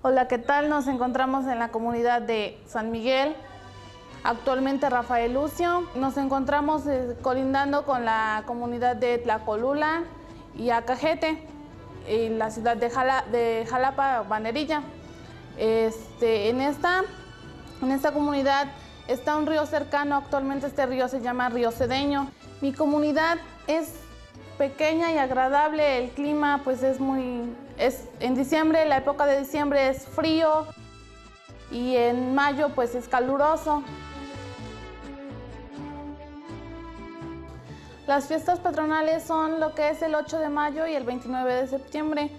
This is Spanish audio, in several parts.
Hola, ¿qué tal? Nos encontramos en la comunidad de San Miguel, actualmente Rafael Lucio. Nos encontramos colindando con la comunidad de Tlacolula y Acajete, en la ciudad de Jalapa, Banderilla. En esta comunidad está un río cercano, actualmente este río se llama Río Cedeño. Mi comunidad es pequeña y agradable, el clima pues en diciembre, la época de diciembre es frío y en mayo pues es caluroso. Las fiestas patronales son lo que es el 8 de mayo y el 29 de septiembre.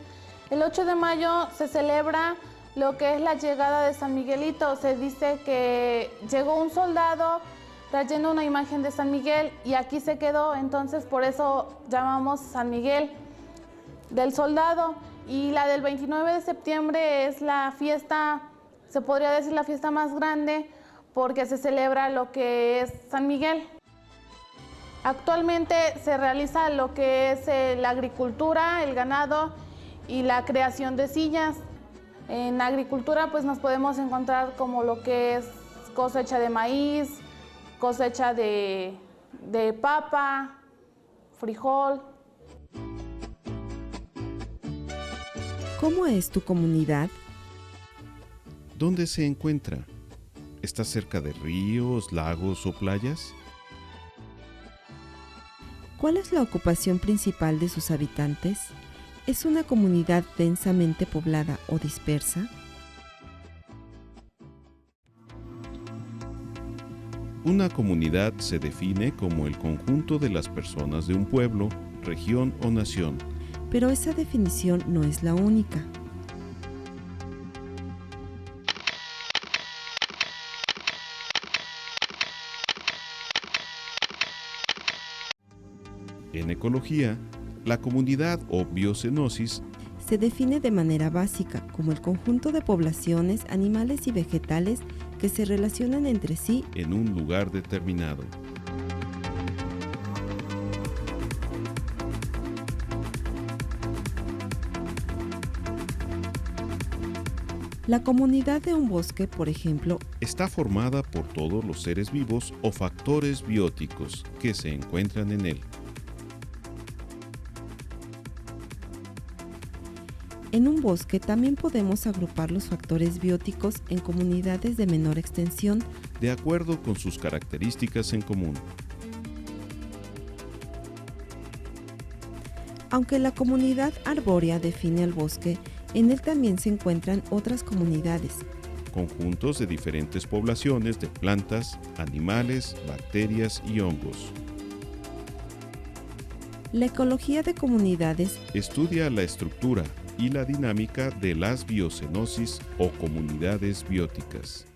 El 8 de mayo se celebra lo que es la llegada de San Miguelito. Se dice que llegó un soldado trayendo una imagen de San Miguel y aquí se quedó, entonces por eso llamamos San Miguel del Soldado. Y la del 29 de septiembre es la fiesta, se podría decir la fiesta más grande, porque se celebra lo que es San Miguel. Actualmente se realiza lo que es la agricultura, el ganado y la creación de sillas. En la agricultura pues nos podemos encontrar como lo que es cosecha de maíz, cosecha de papa, frijol. ¿Cómo es tu comunidad? ¿Dónde se encuentra? ¿Está cerca de ríos, lagos o playas? ¿Cuál es la ocupación principal de sus habitantes? ¿Es una comunidad densamente poblada o dispersa? Una comunidad se define como el conjunto de las personas de un pueblo, región o nación. Pero esa definición no es la única. En ecología, la comunidad o biocenosis Se define de manera básica como el conjunto de poblaciones, animales y vegetales que se relacionan entre sí en un lugar determinado. La comunidad de un bosque, por ejemplo, Está formada por todos los seres vivos o factores bióticos que se encuentran en él. En un bosque también podemos agrupar los factores bióticos en comunidades de menor extensión, de acuerdo con sus características en común. Aunque la comunidad arbórea define al bosque, en él también se encuentran otras comunidades, Conjuntos de diferentes poblaciones de plantas, animales, bacterias y hongos. La ecología de comunidades Estudia la estructura y la dinámica de las biocenosis o comunidades bióticas.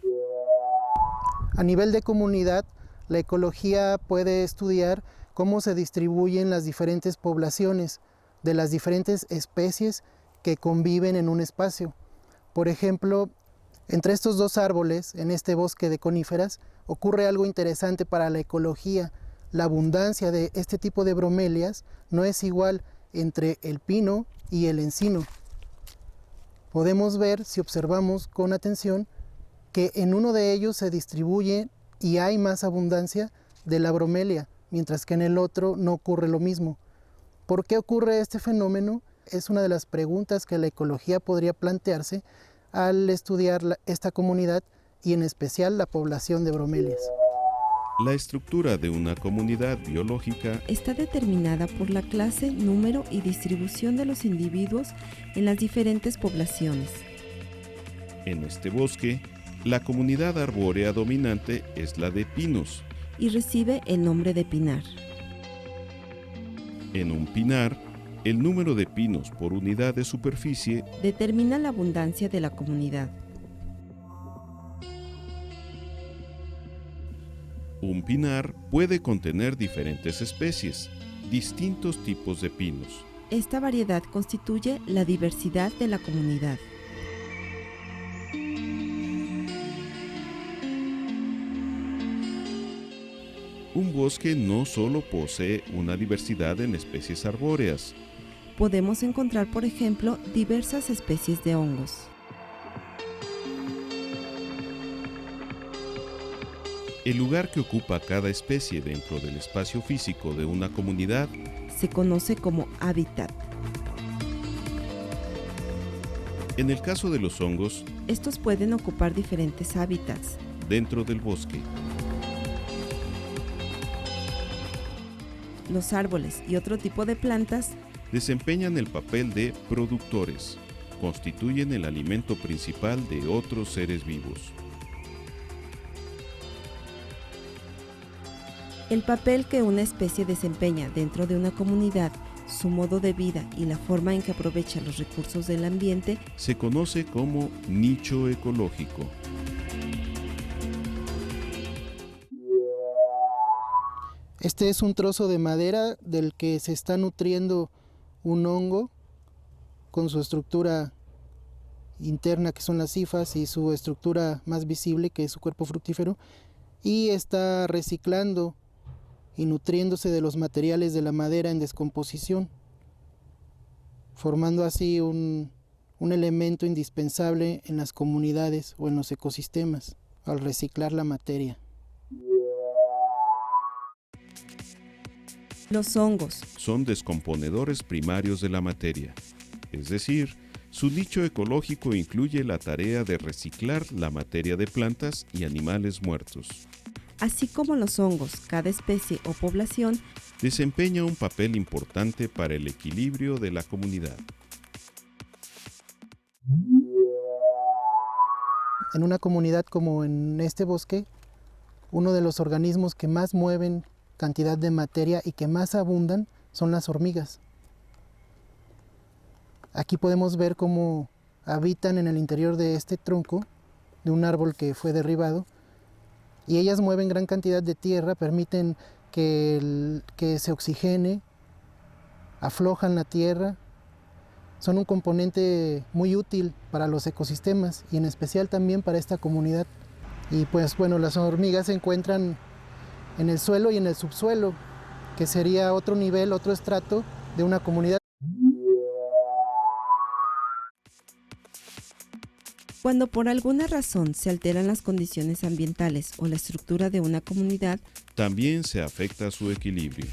A nivel de comunidad, la ecología puede estudiar cómo se distribuyen las diferentes poblaciones de las diferentes especies que conviven en un espacio. Por ejemplo, entre estos dos árboles, en este bosque de coníferas, ocurre algo interesante para la ecología. La abundancia de este tipo de bromelias no es igual entre el pino y el encino. Podemos ver, si observamos con atención, que en uno de ellos se distribuye y hay más abundancia de la bromelia, mientras que en el otro no ocurre lo mismo. ¿Por qué ocurre este fenómeno? Es una de las preguntas que la ecología podría plantearse al estudiar esta comunidad y en especial la población de bromelias. La estructura de una comunidad biológica está determinada por la clase, número y distribución de los individuos en las diferentes poblaciones. En este bosque, la comunidad arbórea dominante es la de pinos. Y recibe el nombre de pinar. En un pinar, el número de pinos por unidad de superficie determina la abundancia de la comunidad. Un pinar puede contener diferentes especies, distintos tipos de pinos. Esta variedad constituye la diversidad de la comunidad. Un bosque no solo posee una diversidad en especies arbóreas. Podemos encontrar, por ejemplo, diversas especies de hongos. El lugar que ocupa cada especie dentro del espacio físico de una comunidad se conoce como hábitat. En el caso de los hongos, Estos pueden ocupar diferentes hábitats. dentro del bosque. Los árboles y otro tipo de plantas Desempeñan el papel de productores. Constituyen el alimento principal de otros seres vivos. El papel que una especie desempeña dentro de una comunidad, su modo de vida y la forma en que aprovecha los recursos del ambiente Se conoce como nicho ecológico. Este es un trozo de madera del que se está nutriendo un hongo con su estructura interna, que son las hifas, y su estructura más visible, que es su cuerpo fructífero, y está reciclando y nutriéndose de los materiales de la madera en descomposición, formando así un elemento indispensable en las comunidades o en los ecosistemas al reciclar la materia. Los hongos Son descomponedores primarios de la materia. Es decir, su nicho ecológico incluye la tarea de reciclar la materia de plantas y animales muertos. Así como los hongos, cada especie o población Desempeña un papel importante para el equilibrio de la comunidad. En una comunidad como en este bosque, uno de los organismos que más mueven cantidad de materia y que más abundan son las hormigas. Aquí podemos ver cómo habitan en el interior de este tronco de un árbol que fue derribado, y ellas mueven gran cantidad de tierra, permiten que se oxigene, aflojan la tierra. Son un componente muy útil para los ecosistemas y en especial también para esta comunidad. Y pues bueno, las hormigas se encuentran en el suelo y en el subsuelo, que sería otro nivel, otro estrato de una comunidad. Cuando por alguna razón se alteran las condiciones ambientales o la estructura de una comunidad, También se afecta su equilibrio.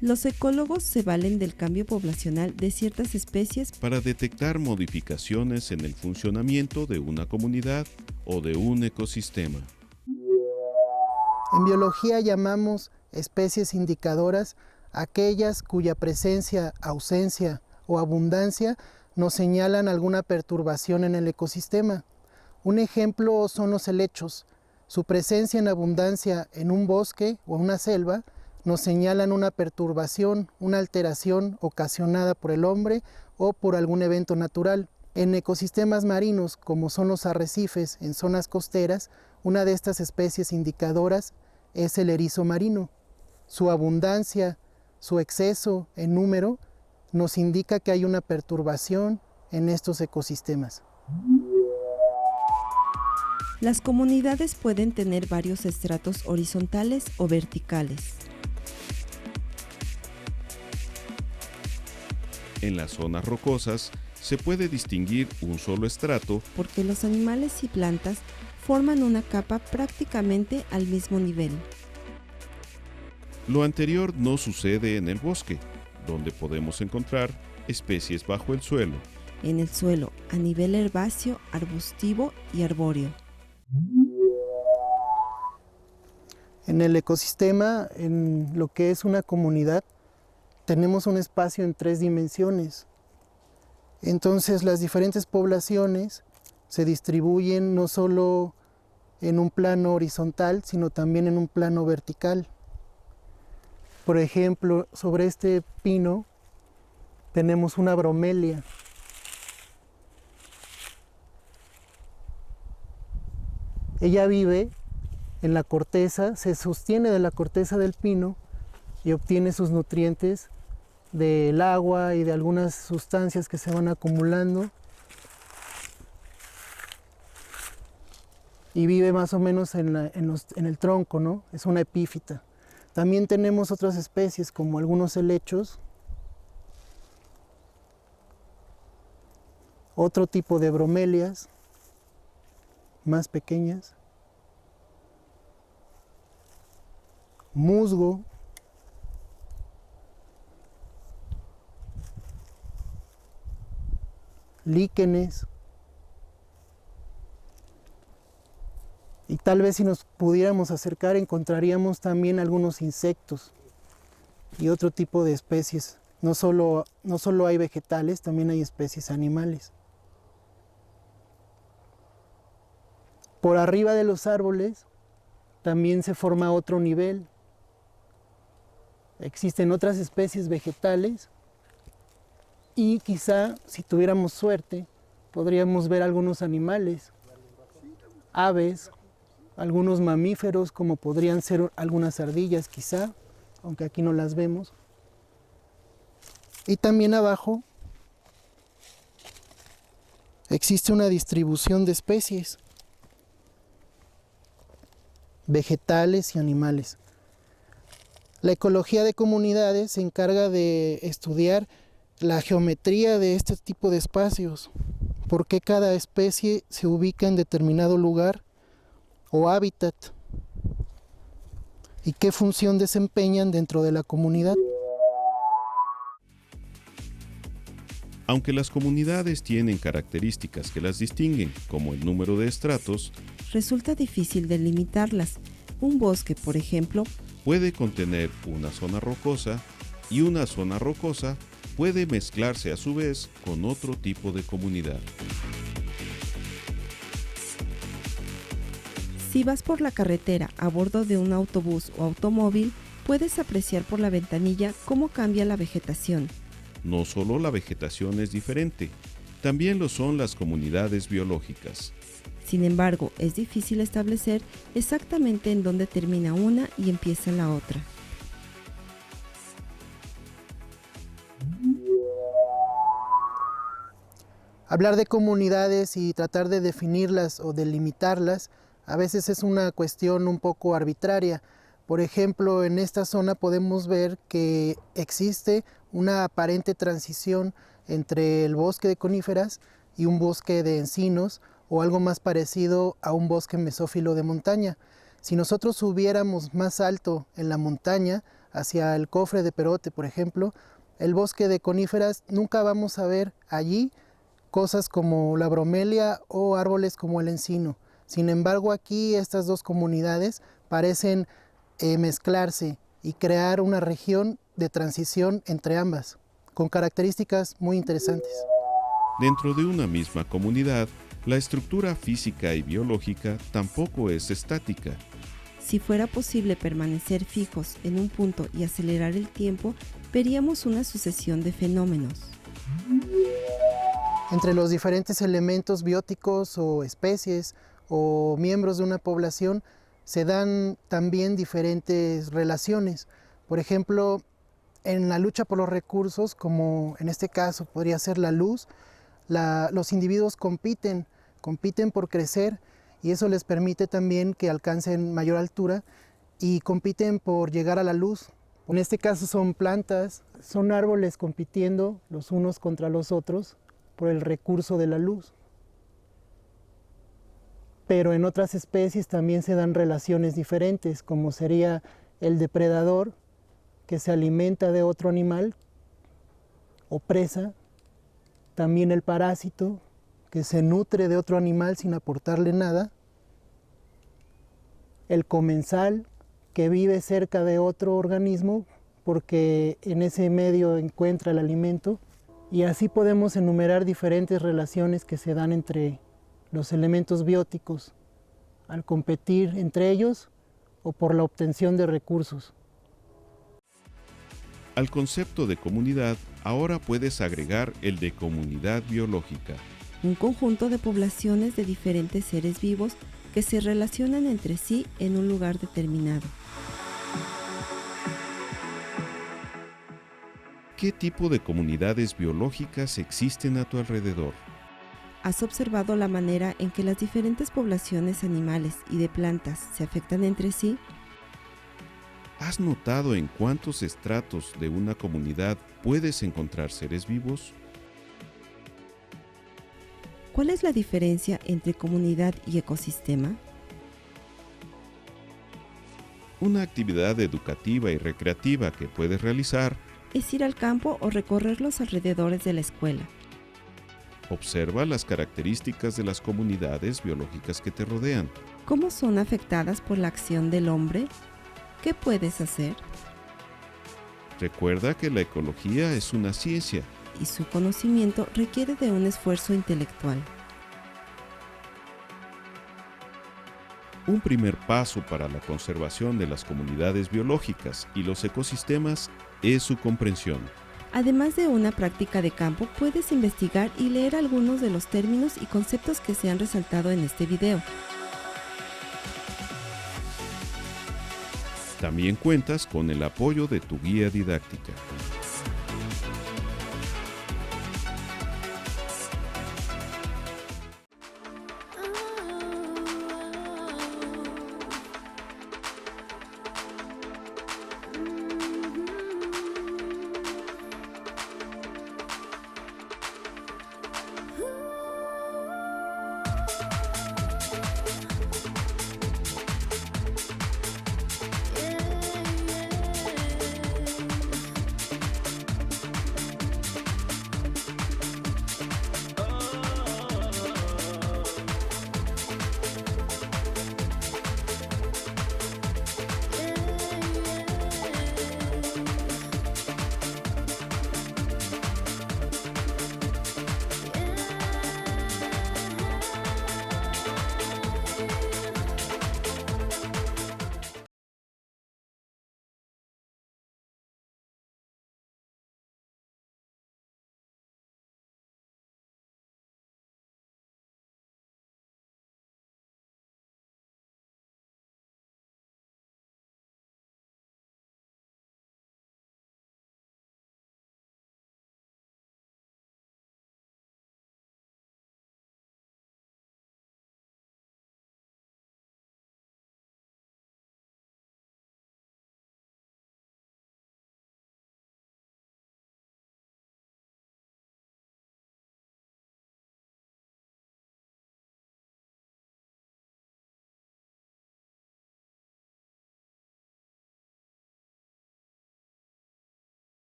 los ecólogos se valen del cambio poblacional de ciertas especies Para detectar modificaciones en el funcionamiento de una comunidad o de un ecosistema. En biología llamamos especies indicadoras aquellas cuya presencia, ausencia o abundancia nos señalan alguna perturbación en el ecosistema. Un ejemplo son los helechos. Su presencia en abundancia en un bosque o en una selva nos señalan una perturbación, una alteración ocasionada por el hombre o por algún evento natural. En ecosistemas marinos, como son los arrecifes en zonas costeras, una de estas especies indicadoras es el erizo marino. Su abundancia, su exceso en número, nos indica que hay una perturbación en estos ecosistemas. Las comunidades pueden tener varios estratos horizontales o verticales. En las zonas rocosas se puede distinguir un solo estrato Porque los animales y plantas forman una capa prácticamente al mismo nivel. Lo anterior no sucede en el bosque, donde podemos encontrar especies bajo el suelo. En el suelo, a nivel herbáceo, arbustivo y arbóreo. En el ecosistema, en lo que es una comunidad, tenemos un espacio en 3 dimensiones. Entonces las diferentes poblaciones se distribuyen no solo en un plano horizontal, sino también en un plano vertical. Por ejemplo, sobre este pino tenemos una bromelia. Ella vive en la corteza, se sostiene de la corteza del pino y obtiene sus nutrientes del agua y de algunas sustancias que se van acumulando. Y vive más o menos en el tronco, ¿no? Es una epífita. También tenemos otras especies como algunos helechos, otro tipo de bromelias, más pequeñas, musgo, líquenes, y tal vez si nos pudiéramos acercar encontraríamos también algunos insectos y otro tipo de especies. No solo hay vegetales, también hay especies animales. Por arriba de los árboles también se forma otro nivel. Existen otras especies vegetales y quizá, si tuviéramos suerte, podríamos ver algunos animales, aves, algunos mamíferos, como podrían ser algunas ardillas quizá, aunque aquí no las vemos. Y también abajo existe una distribución de especies, vegetales y animales. La ecología de comunidades se encarga de estudiar la geometría de este tipo de espacios, por qué cada especie se ubica en determinado lugar o hábitat y qué función desempeñan dentro de la comunidad. Aunque las comunidades tienen características que las distinguen, como el número de estratos, resulta difícil delimitarlas. Un bosque, por ejemplo, puede contener una zona rocosa y una zona rocosa puede mezclarse a su vez con otro tipo de comunidad. si vas por la carretera a bordo de un autobús o automóvil, puedes apreciar por la ventanilla cómo cambia la vegetación. No solo la vegetación es diferente, también lo son las comunidades biológicas. Sin embargo, es difícil establecer exactamente en dónde termina una y empieza la otra. Hablar de comunidades y tratar de definirlas o delimitarlas a veces es una cuestión un poco arbitraria. Por ejemplo, en esta zona podemos ver que existe una aparente transición entre el bosque de coníferas y un bosque de encinos o algo más parecido a un bosque mesófilo de montaña. Si nosotros subiéramos más alto en la montaña, hacia el Cofre de Perote, por ejemplo, el bosque de coníferas, nunca vamos a ver allí cosas como la bromelia o árboles como el encino. Sin embargo, aquí estas dos comunidades parecen mezclarse y crear una región de transición entre ambas, con características muy interesantes. Dentro de una misma comunidad, la estructura física y biológica tampoco es estática. Si fuera posible permanecer fijos en un punto y acelerar el tiempo, veríamos una sucesión de fenómenos. Entre los diferentes elementos bióticos o especies o miembros de una población se dan también diferentes relaciones. Por ejemplo, en la lucha por los recursos, como en este caso podría ser la luz, los individuos compiten por crecer y eso les permite también que alcancen mayor altura y compiten por llegar a la luz. En este caso son plantas, son árboles compitiendo los unos contra los otros por el recurso de la luz. Pero en otras especies también se dan relaciones diferentes, como sería el depredador que se alimenta de otro animal o presa, también el parásito que se nutre de otro animal sin aportarle nada, el comensal que vive cerca de otro organismo porque en ese medio encuentra el alimento, y así podemos enumerar diferentes relaciones que se dan entre los elementos bióticos al competir entre ellos o por la obtención de recursos. Al concepto de comunidad ahora puedes agregar el de comunidad biológica. Un conjunto de poblaciones de diferentes seres vivos que se relacionan entre sí en un lugar determinado. ¿Qué tipo de comunidades biológicas existen a tu alrededor? ¿Has observado la manera en que las diferentes poblaciones animales y de plantas se afectan entre sí? ¿Has notado en cuántos estratos de una comunidad puedes encontrar seres vivos? ¿Cuál es la diferencia entre comunidad y ecosistema? Una actividad educativa y recreativa que puedes realizar. Es ir al campo o recorrer los alrededores de la escuela. Observa las características de las comunidades biológicas que te rodean. ¿Cómo son afectadas por la acción del hombre? ¿Qué puedes hacer? Recuerda que la ecología es una ciencia. Y su conocimiento requiere de un esfuerzo intelectual. Un primer paso para la conservación de las comunidades biológicas y los ecosistemas es su comprensión. Además de una práctica de campo, puedes investigar y leer algunos de los términos y conceptos que se han resaltado en este video. También cuentas con el apoyo de tu guía didáctica.